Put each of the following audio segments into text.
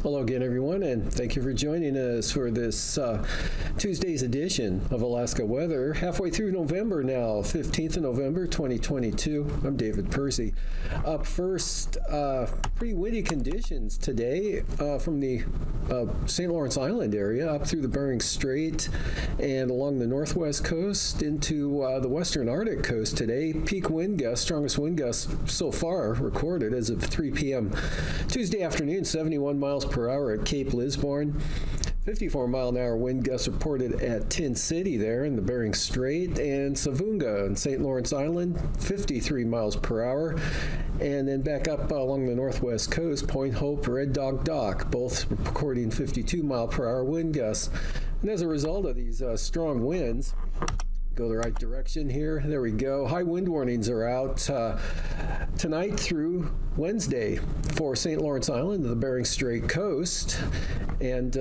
Hello again, everyone, and thank you for joining us for this Tuesday's edition of Alaska Weather. Halfway through November now, 15th of November, 2022. I'm David Percy. Up first, pretty windy conditions today from the St. Lawrence Island area up through the Bering Strait and along the northwest coast into the western Arctic coast today. Peak wind gusts, strongest wind gusts so far recorded as of 3 p.m. Tuesday afternoon, 71 miles per hour at Cape Lisburne. 54-mile-an-hour wind gusts reported at Tin City there in the Bering Strait, and Savunga in St. Lawrence Island, 53 miles per hour. And then back up along the northwest coast, Point Hope, Red Dog Dock, both recording 52-mile-per-hour wind gusts. And as a result of these strong winds, go the right direction here. There we go. High wind warnings are out tonight through Wednesday for St. Lawrence Island, the Bering Strait coast, and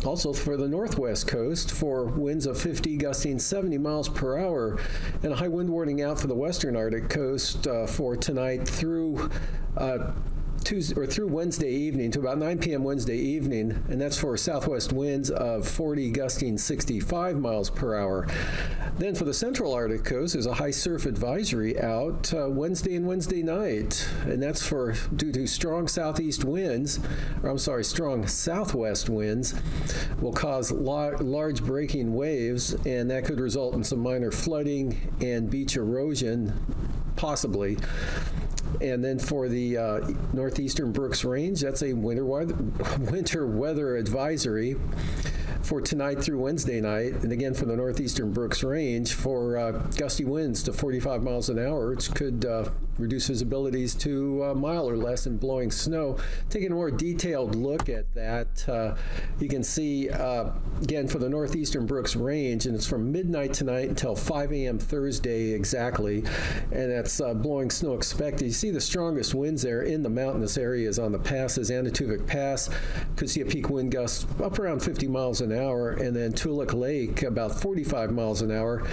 also for the northwest coast for winds of 50 gusting 70 miles per hour, and a high wind warning out for the western Arctic coast for tonight through through Wednesday evening to about 9 p.m. Wednesday evening, and that's for southwest winds of 40 gusting 65 miles per hour. Then for the central Arctic coast, there's a high surf advisory out Wednesday and Wednesday night, and that's due to strong southeast winds, strong southwest winds will cause large breaking waves, and that could result in some minor flooding and beach erosion, possibly. And then for the northeastern Brooks Range, that's a winter weather advisory for tonight through Wednesday night. And again, for the northeastern Brooks Range, for gusty winds to 45 miles an hour, which could reduce visibilities to a mile or less and blowing snow. Taking a more detailed look at that, you can see, again, for the northeastern Brooks Range, and it's from midnight tonight until 5 a.m. Thursday exactly, and that's blowing snow expected. You see the strongest winds there in the mountainous areas on the passes. Anatuvik Pass could see a peak wind gust up around 50 miles an hour, and then Toolik Lake about 45 miles an hour.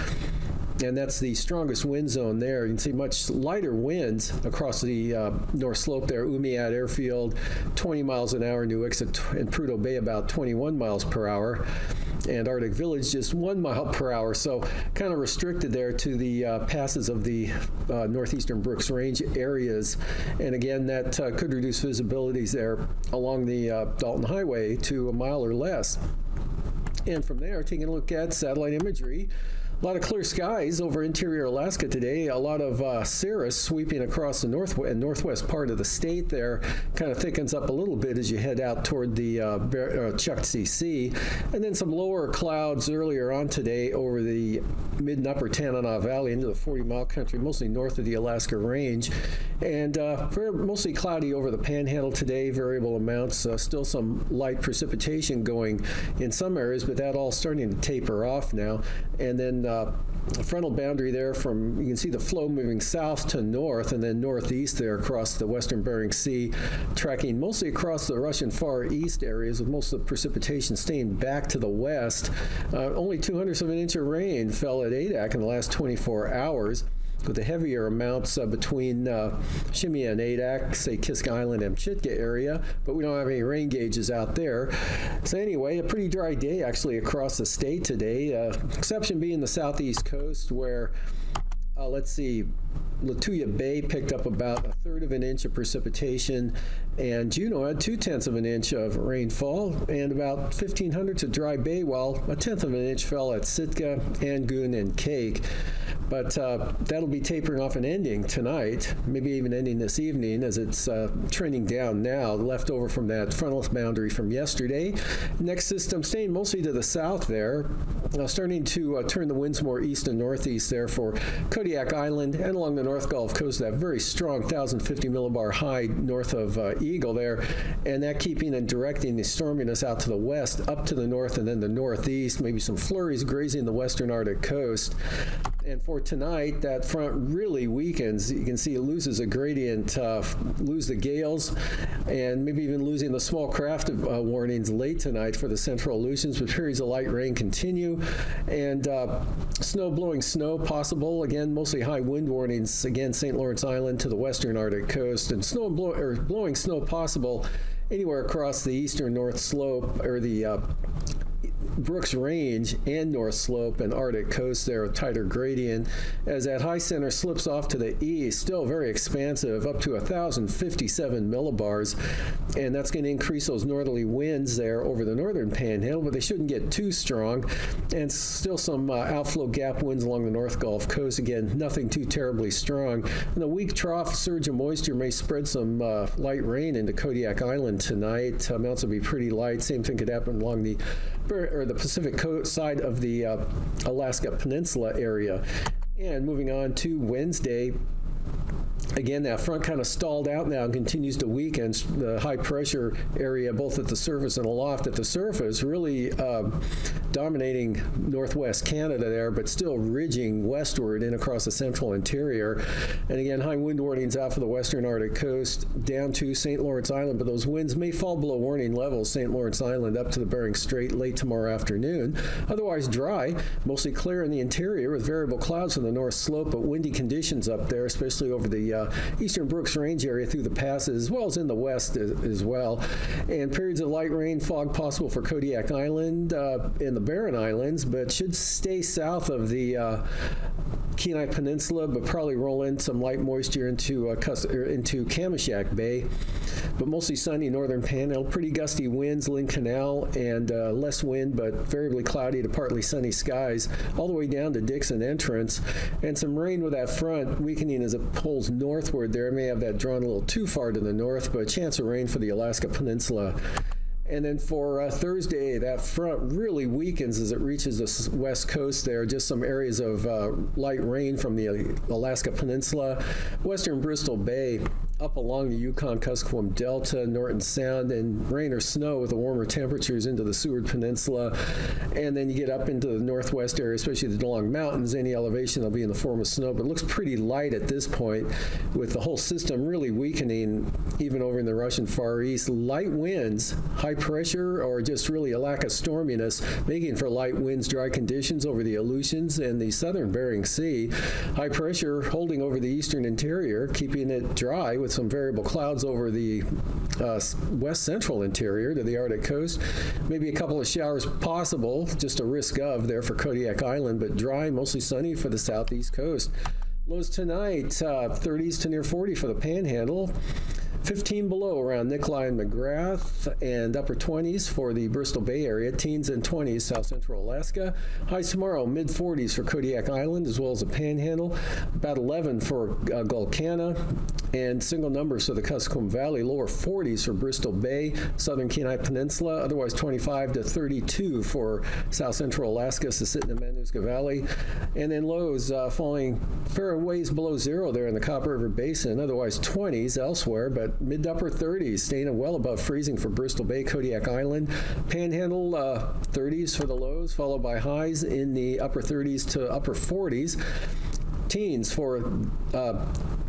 And that's the strongest wind zone there. You can see much lighter winds across the north slope there. Umiat Airfield, 20 miles an hour. Nuiqsut and Prudhoe Bay, about 21 miles per hour. And Arctic Village, just 1 mile per hour. So kind of restricted there to the passes of the northeastern Brooks Range areas. And again, that could reduce visibilities there along the Dalton Highway to a mile or less. And from there, taking a look at satellite imagery, a lot of clear skies over interior Alaska today. A lot of cirrus sweeping across the northwest part of the state there. Kind of thickens up a little bit as you head out toward the Chukchi Sea. And then some lower clouds earlier on today over the mid and upper Tanana Valley into the 40-mile country, mostly north of the Alaska Range. And mostly cloudy over the Panhandle today, variable amounts. Still some light precipitation going in some areas, but that all starting to taper off now. And then frontal boundary there you can see the flow moving south to north and then northeast there across the western Bering Sea, tracking mostly across the Russian Far East areas, with most of the precipitation staying back to the west. Only 0.02 of an inch of rain fell at Adak in the last 24 hours. With the heavier amounts between Shimei and Adak, say Kisk Island and Chitka area, but we don't have any rain gauges out there. So anyway, a pretty dry day actually across the state today, exception being the southeast coast where, let's see, Latuya Bay picked up about 1/3 of an inch of precipitation, and Juneau had 0.2 of an inch of rainfall, and about 1,500 to Dry Bay, while 1/10 of an inch fell at Sitka, Angoon, and Cake. But that'll be tapering off and ending tonight, maybe even ending this evening as it's trending down now, left over from that frontal boundary from yesterday. Next system staying mostly to the south there, starting to turn the winds more east and northeast there for Kodiak Island and along the North Gulf Coast, that very strong 1,050 millibar high north of Eagle there, and that keeping and directing the storminess out to the west, up to the north and then the northeast, maybe some flurries grazing the western Arctic coast. And for tonight, that front really weakens. You can see it loses a gradient, lose the gales, and maybe even losing the small craft warnings late tonight for the central Aleutians, but periods of light rain continue. And blowing snow possible. Again, mostly high wind warnings. Again, St. Lawrence Island to the western Arctic coast, and blowing snow possible anywhere across the eastern North Slope, or the Brooks Range and North Slope and Arctic coast there, a tighter gradient, as that high center slips off to the east, still very expansive, up to 1,057 millibars, and that's going to increase those northerly winds there over the northern panhandle, but they shouldn't get too strong, and still some outflow gap winds along the North Gulf Coast. Again, nothing too terribly strong. And a weak trough surge of moisture may spread some light rain into Kodiak Island tonight. Amounts will be pretty light. Same thing could happen along the Pacific coast side of the Alaska Peninsula area. And moving on to Wednesday, again, that front kind of stalled out now and continues to weaken. The high pressure area, both at the surface and aloft at the surface, really dominating northwest Canada there, but still ridging westward in across the central interior. And again, high wind warnings out for the western Arctic coast down to St. Lawrence Island, but those winds may fall below warning levels, St. Lawrence Island up to the Bering Strait late tomorrow afternoon. Otherwise dry, mostly clear in the interior with variable clouds on the north slope, but windy conditions up there, especially over the eastern Brooks Range area through the passes, as well as in the west as well. And periods of light rain, fog possible for Kodiak Island and the Barren Islands, but should stay south of the Kenai Peninsula, but probably roll in some light moisture into Kamishak Bay. But mostly sunny northern panhandle, pretty gusty winds, Lynn Canal, and less wind, but variably cloudy to partly sunny skies, all the way down to Dixon Entrance. And some rain with that front weakening as it pulls northward there. May have that drawn a little too far to the north, but a chance of rain for the Alaska Peninsula. And then for Thursday, that front really weakens as it reaches the west coast there. Just some areas of light rain from the Alaska Peninsula, western Bristol Bay, up along the Yukon-Kuskokwim Delta, Norton Sound, and rain or snow with the warmer temperatures into the Seward Peninsula. And then you get up into the northwest area, especially the DeLong Mountains. Any elevation will be in the form of snow, but it looks pretty light at this point, with the whole system really weakening, even over in the Russian Far East. Light winds, high pressure, or just really a lack of storminess, making for light winds, dry conditions over the Aleutians and the southern Bering Sea. High pressure holding over the eastern interior, keeping it dry with some variable clouds over the west central interior to the Arctic coast. Maybe a couple of showers possible, just a risk of there for Kodiak Island, but dry, mostly sunny for the southeast coast. Lows tonight, 30s to near 40 for the Panhandle. 15 below around Nikolai and McGrath, and upper 20s for the Bristol Bay area, teens and 20s south central Alaska. Highs tomorrow, mid 40s for Kodiak Island as well as the Panhandle, about 11 for Gulkana, and single numbers for the Kuskokwim Valley, lower 40s for Bristol Bay, southern Kenai Peninsula, otherwise 25 to 32 for south central Alaska, Susitna and Matanuska Valley, and then lows falling fair ways below zero there in the Copper River Basin, otherwise 20s elsewhere, but mid to upper 30s, staying well above freezing for Bristol Bay, Kodiak Island. Panhandle 30s for the lows, followed by highs in the upper 30s to upper 40s. Teens for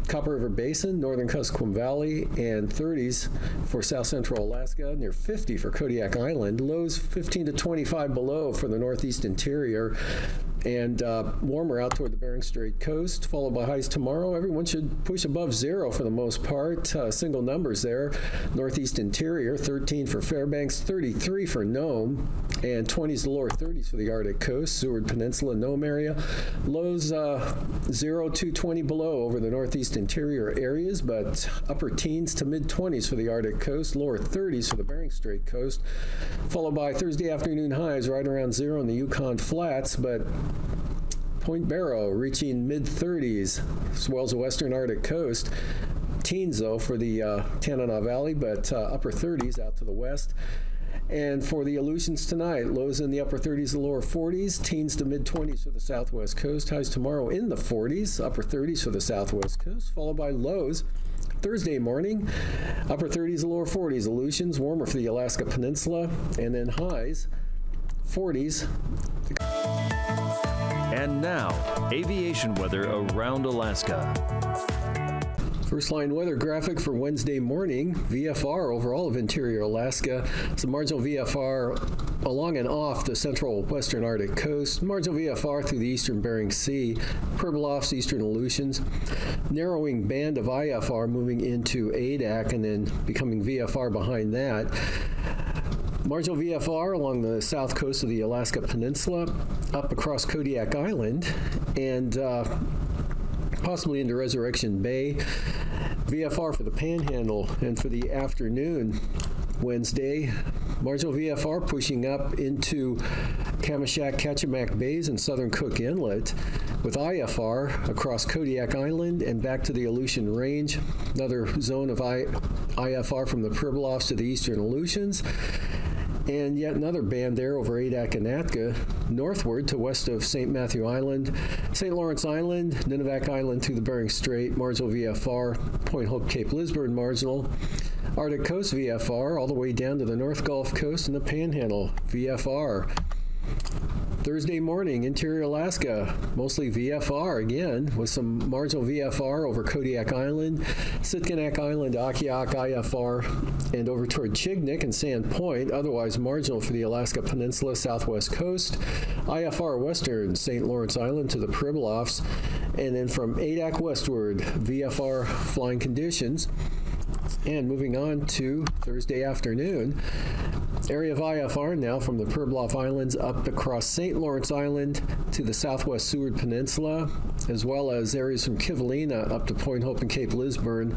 Copper River Basin, northern Kuskokwim Valley, and 30s for south central Alaska, near 50 for Kodiak Island. Lows 15 to 25 below for the northeast interior, and warmer out toward the Bering Strait coast, followed by highs tomorrow. Everyone should push above zero for the most part. Single numbers there. Northeast interior, 13 for Fairbanks, 33 for Nome, and 20s to lower 30s for the Arctic coast, Seward Peninsula, Nome area. Lows 0 to 20 below over the northeast interior areas, but upper teens to mid 20s for the Arctic coast, lower 30s for the Bering Strait coast, followed by Thursday afternoon highs right around zero in the Yukon Flats, but Point Barrow reaching mid-30s, as well as the western Arctic coast. Teens, though, for the Tanana Valley, but upper 30s out to the west. And for the Aleutians tonight, lows in the upper 30s to lower 40s, teens to mid-20s for the southwest coast. Highs tomorrow in the 40s, upper 30s for the southwest coast, followed by lows Thursday morning, upper 30s to lower 40s. Aleutians, warmer for the Alaska Peninsula, and then highs 40s. And now, aviation weather around Alaska. First line weather graphic for Wednesday morning. VFR over all of interior Alaska. Some marginal VFR along and off the central western Arctic coast. Marginal VFR through the eastern Bering Sea. Pribilofs, eastern Aleutians. Narrowing band of IFR moving into AKwx and then becoming VFR behind that. Marginal VFR along the south coast of the Alaska Peninsula, up across Kodiak Island, and possibly into Resurrection Bay. VFR for the Panhandle, and for the afternoon Wednesday, marginal VFR pushing up into Kamishak, Kachemak Bays and southern Cook Inlet, with IFR across Kodiak Island and back to the Aleutian Range. Another zone of IFR from the Pribilofs to the eastern Aleutians. And yet another band there over AKwx and Atka, northward to west of St. Matthew Island, St. Lawrence Island, Nunivak Island through the Bering Strait, marginal VFR, Point Hope, Cape Lisburn, marginal. Arctic Coast VFR all the way down to the North Gulf Coast and the Panhandle VFR. Thursday morning, interior Alaska, mostly VFR again, with some marginal VFR over Kodiak Island, Sitkinak Island, AKwx, IFR, and over toward Chignik and Sand Point, otherwise marginal for the Alaska Peninsula, southwest coast, IFR western St. Lawrence Island to the Pribilofs, and then from AKwx westward, VFR flying conditions. And moving on to Thursday afternoon, area of IFR now from the Pribilof Islands up across St. Lawrence Island to the southwest Seward Peninsula, as well as areas from Kivalina up to Point Hope and Cape Lisburn,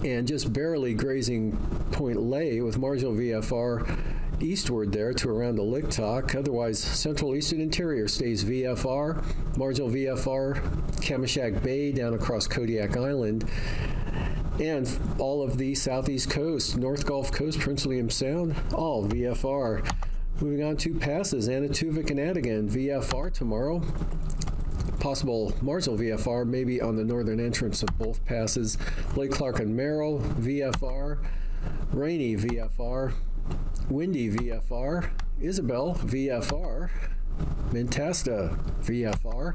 and just barely grazing Point Lay with marginal VFR eastward there to around the Liktok. Otherwise, central eastern interior stays VFR, marginal VFR, Kamishak Bay down across Kodiak Island, and all of the southeast coast, North Gulf Coast, Prince William Sound, all VFR. Moving on to passes, Anatuvik and Adigan, VFR tomorrow. Possible marginal VFR, maybe on the northern entrance of both passes. Lake Clark and Merrill, VFR. Rainy, VFR. Windy, VFR. Isabel, VFR. Mentasta, VFR.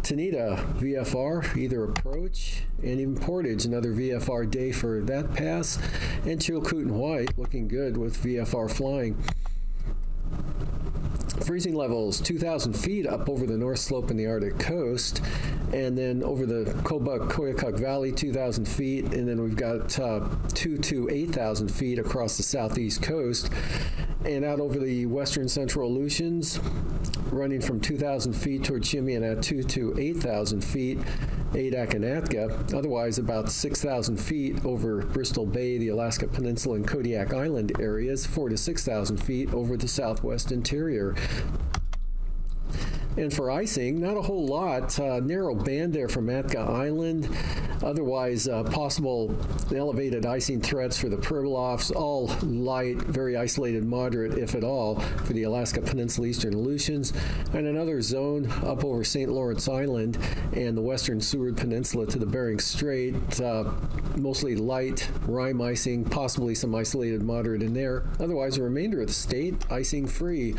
Tanita, VFR, either approach, and even Portage, another VFR day for that pass. And Chilkoot and White looking good with VFR flying. Freezing levels 2,000 feet up over the north slope in the Arctic coast, and then over the Kobuk-Koyukuk Valley 2,000 feet, and then we've got 2 to 8,000 feet across the southeast coast, and out over the western central Aleutians, running from 2,000 feet toward Chimney and at 2 to 8,000 feet, AKwx and Atka. Otherwise, about 6,000 feet over Bristol Bay, the Alaska Peninsula, and Kodiak Island areas, 4 to 6,000 feet over the southwest interior. And for icing, not a whole lot. Narrow band there from Atka Island. Otherwise, possible elevated icing threats for the Pribilofs, all light, very isolated, moderate, if at all, for the Alaska Peninsula, eastern Aleutians. And another zone up over St. Lawrence Island and the western Seward Peninsula to the Bering Strait. Mostly light, rime icing, possibly some isolated, moderate in there. Otherwise, the remainder of the state, icing free.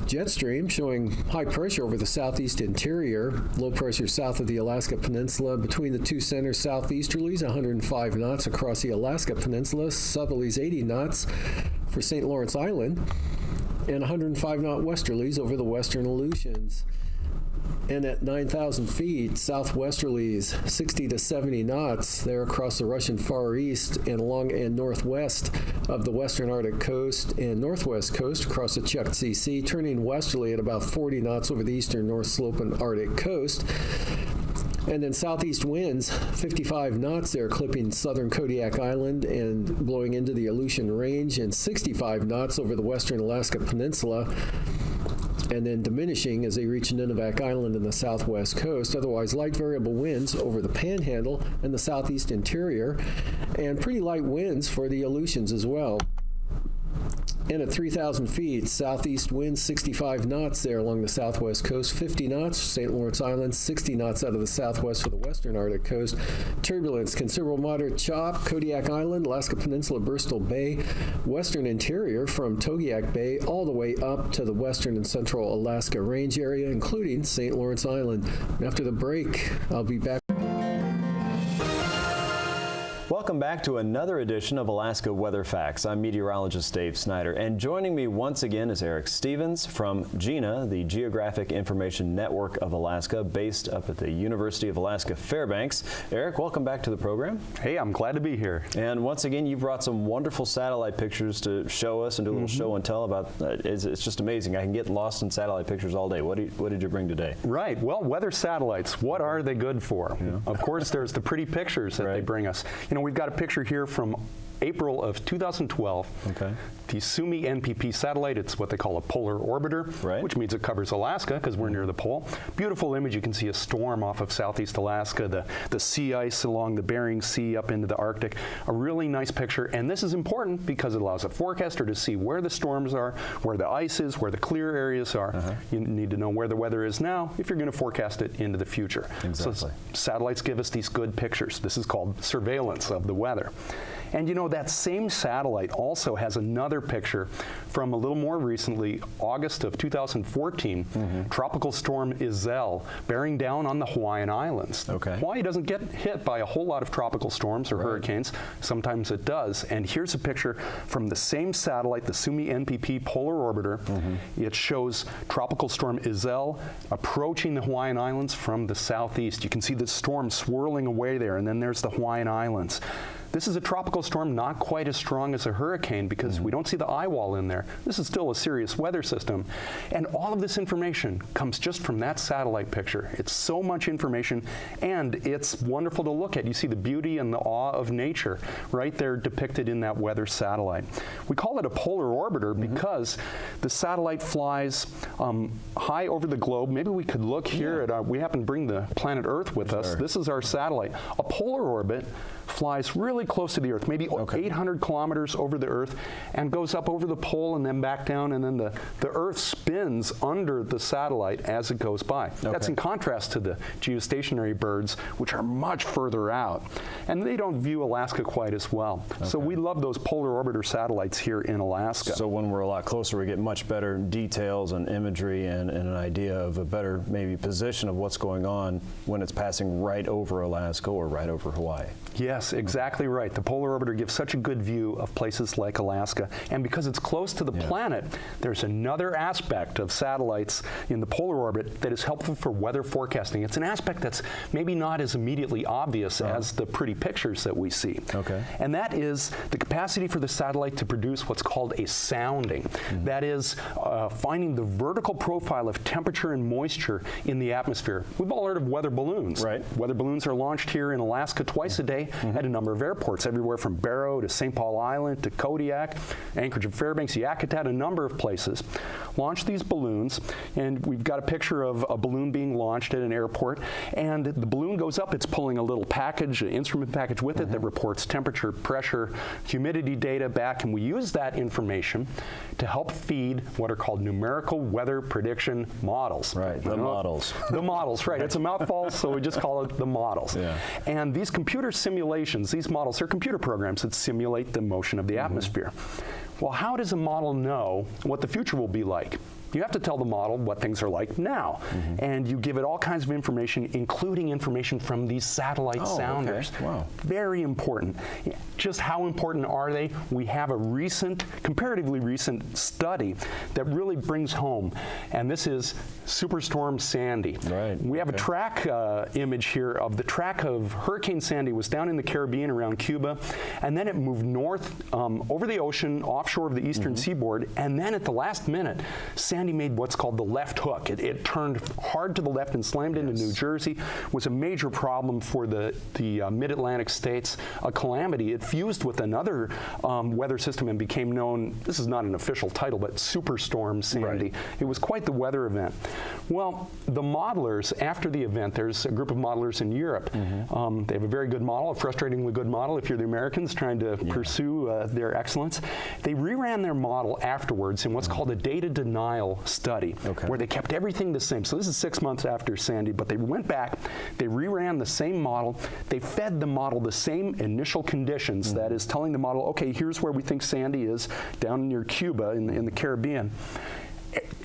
Jet stream showing high pressure over the southeast interior, low pressure south of the Alaska Peninsula, between the two centers, southeasterlies 105 knots across the Alaska Peninsula, southerlies 80 knots for St. Lawrence Island, and 105 knot westerlies over the western Aleutians. And at 9,000 feet, southwesterlies 60 to 70 knots there across the Russian Far East and along and northwest of the western Arctic coast and northwest coast across the Chukchi Sea, turning westerly at about 40 knots over the eastern North Slope and Arctic coast. And then southeast winds, 55 knots there, clipping southern Kodiak Island and blowing into the Aleutian Range, and 65 knots over the western Alaska Peninsula, and then diminishing as they reach Nunivak Island and the southwest coast. Otherwise, light variable winds over the Panhandle and the southeast interior, and pretty light winds for the Aleutians as well. And at 3,000 feet, southeast winds 65 knots there along the southwest coast, 50 knots, St. Lawrence Island, 60 knots out of the southwest for the western Arctic coast. Turbulence, considerable moderate chop, Kodiak Island, Alaska Peninsula, Bristol Bay, western interior from Togiak Bay all the way up to the western and central Alaska Range area, including St. Lawrence Island. After the break, I'll be back. welcome back to another edition of Alaska Weather Facts. I'm meteorologist Dave Snyder, and joining me once again is Eric Stevens from GINA, the Geographic Information Network of Alaska, based up at the University of Alaska Fairbanks. Eric, welcome back to the program. Hey, I'm glad to be here. And once again, you brought some wonderful satellite pictures to show us and do a little show and tell about. It's just amazing. I can get lost in satellite pictures all day. What did you bring today? Right. Well, weather satellites, what are they good for? Yeah. Of course, there's the pretty pictures that they bring us. You know, we've got a picture here from April of 2012. Okay. The Sumi NPP satellite, it's what they call a polar orbiter, which means it covers Alaska because we're near the pole. Beautiful image. You can see a storm off of southeast Alaska, the sea ice along the Bering Sea up into the Arctic. A really nice picture, and this is important because it allows a forecaster to see where the storms are, where the ice is, where the clear areas are. You need to know where the weather is now if you're going to forecast it into the future. Exactly. So satellites give us these good pictures. This is called surveillance of the weather. And you know, that same satellite also has another picture from a little more recently, August of 2014, Tropical Storm Iselle bearing down on the Hawaiian Islands. Hawaii doesn't get hit by a whole lot of tropical storms or hurricanes. Sometimes it does. And here's a picture from the same satellite, the Sumi NPP Polar Orbiter. It shows Tropical Storm Iselle approaching the Hawaiian Islands from the southeast. You can see the storm swirling away there, and then there's the Hawaiian Islands. This is a tropical storm, not quite as strong as a hurricane because we don't see the eye wall in there. This is still a serious weather system. And all of this information comes just from that satellite picture. It's so much information, and it's wonderful to look at. You see the beauty and the awe of nature right there depicted in that weather satellite. We call it a polar orbiter because the satellite flies high over the globe. Maybe we could look here at we happen to bring the planet Earth with us. This is our satellite. A polar orbit flies really close to the Earth, maybe 800 kilometers over the Earth, and goes up over the pole and then back down, and then the Earth spins under the satellite as it goes by. That's in contrast to the geostationary birds, which are much further out, and they don't view Alaska quite as well. So we love those polar orbiter satellites here in Alaska. So when we're a lot closer, we get much better details and imagery and an idea of a better maybe position of what's going on when it's passing right over Alaska or right over Hawaii. Yes, exactly right. The polar orbiter gives such a good view of places like Alaska. And because it's close to the planet, there's another aspect of satellites in the polar orbit that is helpful for weather forecasting. It's an aspect that's maybe not as immediately obvious as the pretty pictures that we see. And that is the capacity for the satellite to produce what's called a sounding. That is finding the vertical profile of temperature and moisture in the atmosphere. We've all heard of weather balloons. Weather balloons are launched here in Alaska twice a day at a number of airports, everywhere from Barrow to St. Paul Island to Kodiak, Anchorage and Fairbanks, Yakutat, a number of places. Launch these balloons, and we've got a picture of a balloon being launched at an airport, and the balloon goes up. It's pulling a little package, an instrument package with it that reports temperature, pressure, humidity data back, and we use that information to help feed what are called numerical weather prediction models. The models. The models, right. It's a mouthful, so we just call it the models. And these computer simulations, these models are computer programs that simulate the motion of the atmosphere. Well, how does a model know what the future will be like? You have to tell the model what things are like now. And you give it all kinds of information, including information from these satellite sounders. Very important. Just how important are they? We have a recent, comparatively recent study that really brings home, and this is Superstorm Sandy. We have a track image here of the track of Hurricane Sandy. Was down in the Caribbean around Cuba, and then it moved north over the ocean, offshore of the eastern seaboard, and then at the last minute, Sandy made what's called the left hook. It turned hard to the left and slammed into New Jersey. Was a major problem for the mid-Atlantic states, a calamity. It fused with another weather system and became known, this is not an official title, but Superstorm Sandy. It was quite the weather event. Well, the modelers, after the event, there's a group of modelers in Europe. They have a very good model, a frustratingly good model if you're the Americans trying to pursue their excellence. They reran their model afterwards in what's called a data denial study, where they kept everything the same. So this is 6 months after Sandy, but they went back, they reran the same model, they fed the model the same initial conditions, that is telling the model, okay, here's where we think Sandy is, down near Cuba in the Caribbean.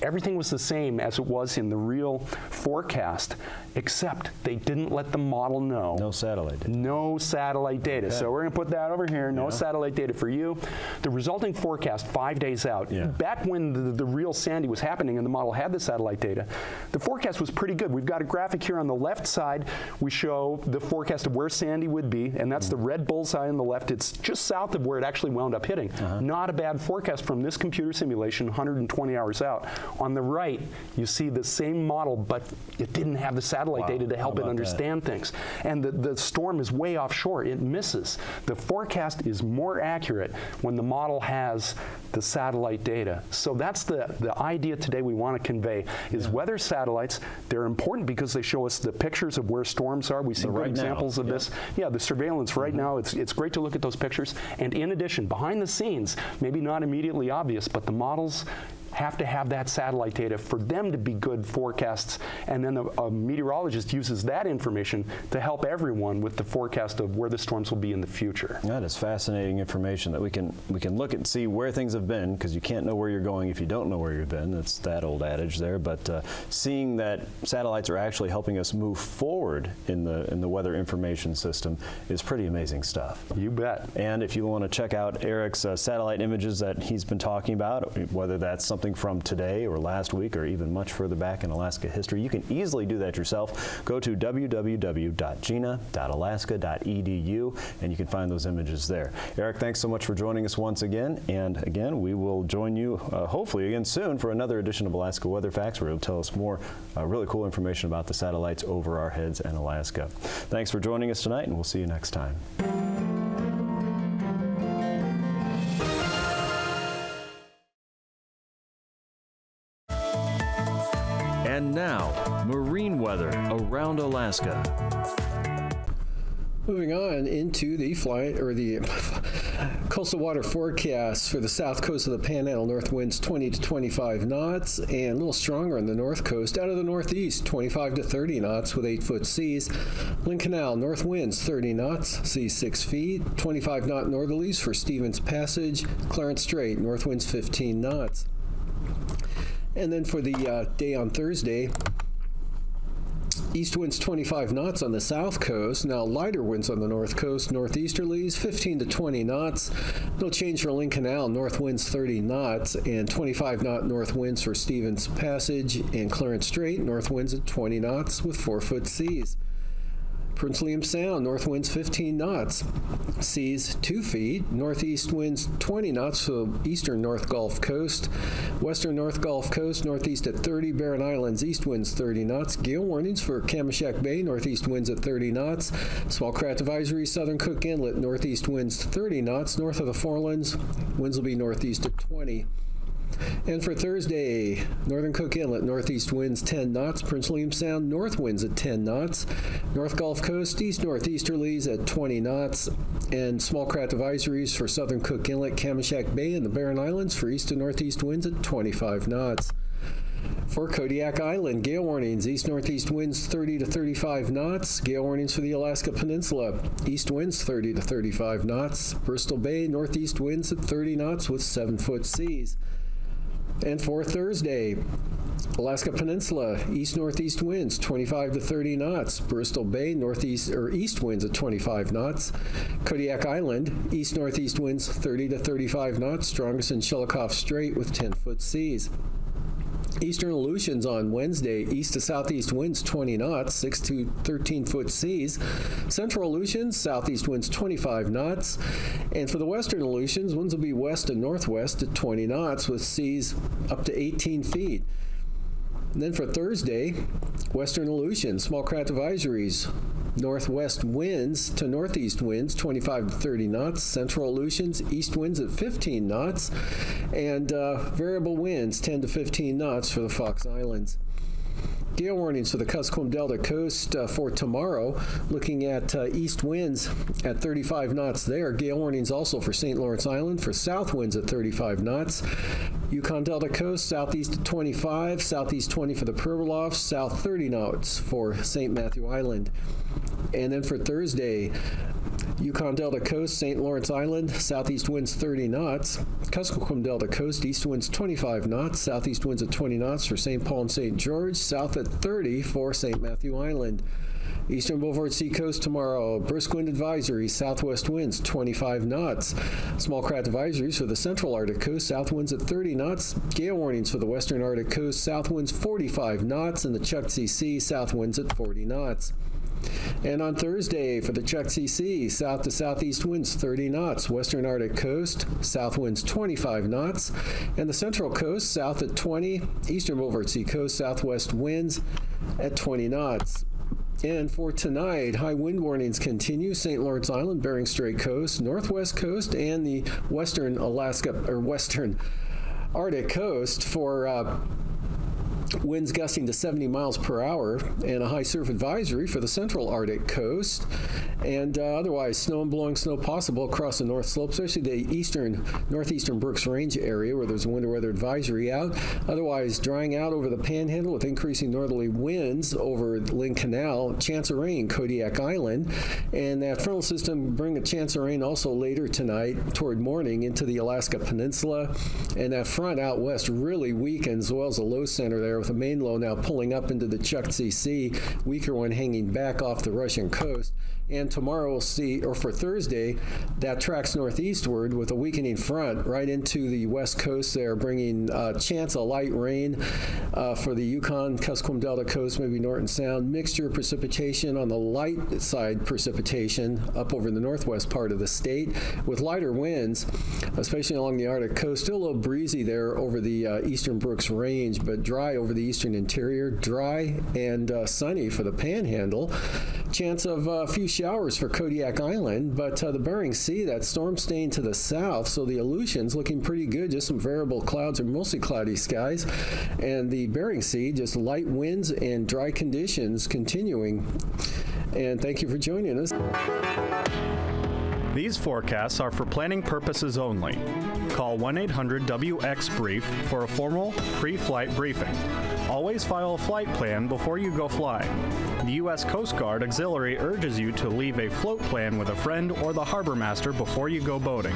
everything was the same as it was in the real forecast, except they didn't let the model know. No satellite data. No satellite data. Okay. So we're going to put that over here. No satellite data for you. The resulting forecast 5 days out, back when the real Sandy was happening and the model had the satellite data, the forecast was pretty good. We've got a graphic here on the left side. We show the forecast of where Sandy would be, and that's the red bullseye on the left. It's just south of where it actually wound up hitting. Not a bad forecast from this computer simulation 120 hours out. On the right, you see the same model, but it didn't have the satellite data to help it understand things. And the storm is way offshore. It misses. The forecast is more accurate when the model has the satellite data. So that's the idea today we want to convey is weather satellites. They're important because they show us the pictures of where storms are. We see good examples of this. Yeah, the surveillance right now, it's great to look at those pictures. And in addition, behind the scenes, maybe not immediately obvious, but the models have to have that satellite data for them to be good forecasts, and then a meteorologist uses that information to help everyone with the forecast of where the storms will be in the future. That is fascinating information that we can look and see where things have been, because you can't know where you're going if you don't know where you've been. That's that old adage there. But seeing that satellites are actually helping us move forward in the weather information system is pretty amazing stuff. You bet. And if you want to check out Eric's satellite images that he's been talking about, whether that's something from today or last week or even much further back in Alaska history, you can easily do that yourself. Go to www.gina.alaska.edu and you can find those images there. Eric, thanks so much for joining us once again. And again, we will join you hopefully again soon for another edition of Alaska Weather Facts, where you'll tell us more really cool information about the satellites over our heads in Alaska. Thanks for joining us tonight, and we'll see you next time. And now, marine weather around Alaska. Moving on into the coastal water forecast for the south coast of the Panhandle. North winds 20 to 25 knots and a little stronger on the north coast. Out of the northeast, 25 to 30 knots with 8-foot seas. Lynn Canal, north winds 30 knots, seas 6 feet. 25-knot northerlies for Stevens Passage. Clarence Strait, north winds 15 knots. And then for the day on Thursday, east winds 25 knots on the south coast. Now lighter winds on the north coast. Northeasterlies 15 to 20 knots. No change for Lynn Canal. North winds 30 knots and 25-knot north winds for Stevens Passage and Clarence Strait. North winds at 20 knots with 4-foot seas. Prince William Sound, north winds 15 knots, seas 2 feet. Northeast winds 20 knots for the eastern North Gulf Coast. Western North Gulf Coast, northeast at 30. Barren Islands, east winds 30 knots. Gale warnings for Kamishak Bay, northeast winds at 30 knots. Small craft advisory, Southern Cook Inlet, northeast winds 30 knots. North of the Forelands, winds will be northeast at 20. And for Thursday, Northern Cook Inlet, northeast winds 10 knots. Prince William Sound, north winds at 10 knots. North Gulf Coast, east-northeasterlies at 20 knots. And small craft advisories for Southern Cook Inlet, Kamishak Bay, and the Barren Islands for east and northeast winds at 25 knots. For Kodiak Island, gale warnings, east-northeast winds 30 to 35 knots. Gale warnings for the Alaska Peninsula, east winds 30 to 35 knots. Bristol Bay, northeast winds at 30 knots with 7-foot seas. And for Thursday, Alaska Peninsula, east-northeast winds 25 to 30 knots. Bristol Bay, northeast or east winds at 25 knots. Kodiak Island, east-northeast winds 30 to 35 knots. Strongest in Shelikof Strait with 10-foot seas. Eastern Aleutians on Wednesday, east to southeast winds 20 knots, 6 to 13-foot seas. Central Aleutians, southeast winds 25 knots. And for the western Aleutians, winds will be west and northwest at 20 knots with seas up to 18 feet. And then for Thursday, western Aleutians, small craft advisories. Northwest winds to northeast winds, 25 to 30 knots. Central Aleutians, east winds at 15 knots. And variable winds, 10 to 15 knots for the Fox Islands. Gale warnings for the Kuskokwim Delta coast for tomorrow, looking at east winds at 35 knots there. Gale warnings also for St. Lawrence Island for south winds at 35 knots. Yukon Delta coast, southeast at 25, southeast 20 for the Pribilofs, south 30 knots for St. Matthew Island. And then for Thursday, Yukon Delta Coast, St. Lawrence Island, southeast winds 30 knots. Kuskokwim Delta Coast, east winds 25 knots, southeast winds at 20 knots for St. Paul and St. George, south at 30 for St. Matthew Island. Eastern Beaufort Seacoast tomorrow, brisk wind advisory, southwest winds 25 knots. Small craft advisories for the central Arctic coast, south winds at 30 knots. Gale warnings for the western Arctic coast, south winds 45 knots, and the Chukchi Sea, south winds at 40 knots. And on Thursday for the Chukchi Sea, south to southeast winds 30 knots, western Arctic coast, south winds 25 knots, and the central coast, south at 20, eastern Beaufort Sea coast, southwest winds at 20 knots. And for tonight, high wind warnings continue. St. Lawrence Island, Bering Strait coast, northwest coast, and the western Arctic coast for winds gusting to 70 miles per hour, and a high surf advisory for the central Arctic coast. And otherwise, snow and blowing snow possible across the north slope, especially the northeastern Brooks Range area where there's a winter weather advisory out. Otherwise, drying out over the Panhandle with increasing northerly winds over Lynn Canal. Chance of rain, Kodiak Island. And that frontal system bring a chance of rain also later tonight toward morning into the Alaska Peninsula. And that front out west really weakens, as well as a low center there with a main low now pulling up into the Chukchi Sea, weaker one hanging back off the Russian coast. And tomorrow we'll see, or for Thursday, that tracks northeastward with a weakening front right into the west coast there, bringing chance of light rain for the Yukon, Kuskokwim Delta coast, maybe Norton Sound. Mixture of precipitation on the light side precipitation up over the northwest part of the state with lighter winds, especially along the Arctic coast. Still a little breezy there over the eastern Brooks Range, but dry over the eastern interior. Dry and sunny for the Panhandle. Chance of a few showers for Kodiak Island, but the Bering Sea, that storm staying to the south, so the Aleutians looking pretty good, just some variable clouds or mostly cloudy skies, and the Bering Sea, just light winds and dry conditions continuing. And thank you for joining us. These forecasts are for planning purposes only. Call 1-800-WX-BRIEF for a formal pre-flight briefing. Always file a flight plan before you go flying. The U.S. Coast Guard Auxiliary urges you to leave a float plan with a friend or the harbor master before you go boating.